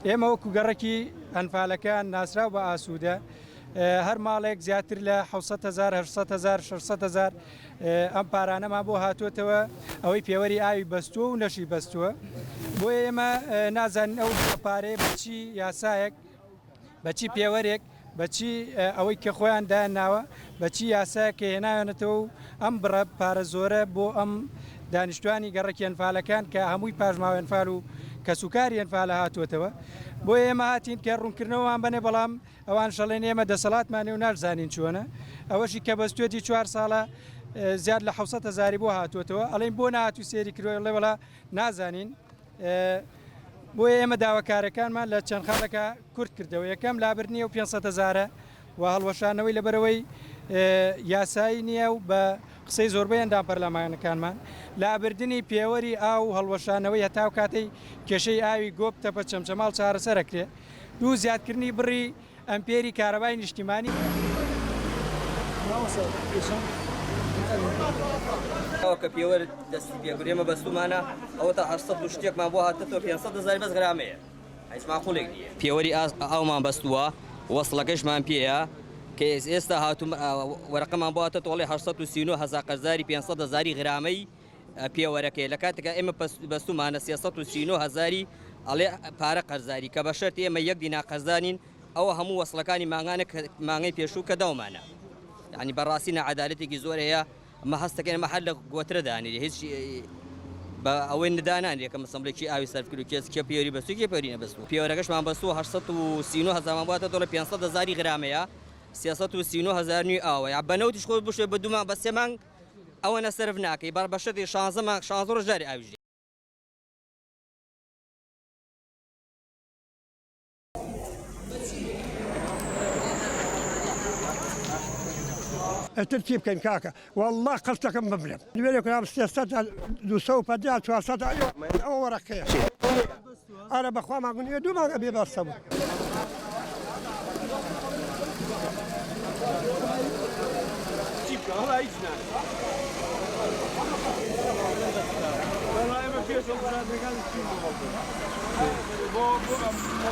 ئێمە وەکو گەڕێکی ئەنفالەکان ناسراو بە ئاسوودە هەر ماڵێک زیاتر لە 600,000 ئەم پارانەمان بۆ هاتووەتەوە ئەوەی پێوەری ئاوی بەستووە و نەشی بەستووە بۆیە ئێمە نازانین ئەو پارەیە بچی یاسایەک بەچی پێوەرێک بەچی ئەوەی کە خۆیان دایانناوە بەچی یاسایە کە هێناوێنێتەوە و ئەم بڕە پارە زۆرە بۆ ئەم دانیشتوانی گەڕێکی ئەنفالەکان کە هەمووی پاژماوە ئەنفال و کەسوکاری ئەنفالە هاتووەتەوە بۆ ئێمە هاتین کە ڕوونکردنەوەمان بنێ بەڵام ئەوان شەڵێن ئێمە دەسەڵاتمانێ و نازانین چۆنە ئەوەشی کە بەستوێتی 4 ساڵە زیاد لە 600,000 بۆ هاتووەتەوە ئەڵێن بۆ نهاتوو سێری کردووە لێ وەڵا نازانین بۆیە ئێمە داواکارەکانمان لە چەند خاڵەکە کورت کردەوە یەکەم لابرنیە و 500,000 و هەڵوەشانەوەی لەبەرەوەی یاسایی نییە و بە قسەی زۆربەی ئەندام پەرلەمانەکانمان لابردنی پێوەری ئاو و هەڵوەشانەوەی هەتاو کاتەی کێشەی ئاوی گۆبتە بە چەمچەماڵ چارەسەرەکرێ دوو زیادکردنی بڕی ئەمپێری کارەبای نیشتیمانی کە پێوە دەستی پێگرێمە بەستومانە ئەوە تا 800 شتێکمان بۆ هاتەوە 500,000 بەس گرامەیە هیچمان خولێک نیە پێوەری ئاومان بەستووە وەسڵەکەشمان پێەیە کە ئێستا هاتوو وەرەقەمان بۆ هاتە تۆڵی 839,000 قەرزاری 500,000 غرامەی پێوەرەکەی لە کاتێکە ئێمە بەستومانە 339,000 ئەڵێ پارە قەرزاری کە بە شەرت ئێمە 1 دینا قەرزانین ئەوە هەموو وەسڵەکانی مانگەی پێشوو کە دەومانە یعنی بەڕاستی نەعەدالەتێکی زۆر هەیە ئەمە هەستەکەن ئەمە هەر لە گۆترەدانێت هیچ بە ئەوەی ندانانێت کە مەسەملێکی ئاوی سەرفکرد و کێس کێ پێوەری بەستوو کێ پێوەری نەبەستوو پێوەرەکەشمان بەستووە 839,000 بواتە دۆڵە 500,000 غرامەیە 339,000 نوێی ئاوە بەنەوتیش خۆ بشێ بە دوومان بە 3 مانگ ئەوە نەسەرف ناکەی بەر بەشەتی 16 ڕۆژ جاری ئاویژی ئەتر چی بکەین کاکە والله قەستەکەم ببرم لێرێکم 300 250 400 ئەوە وەرەقەیە ئارە بەخوا ماگونیە دوو مانگە بێ بەستە بوو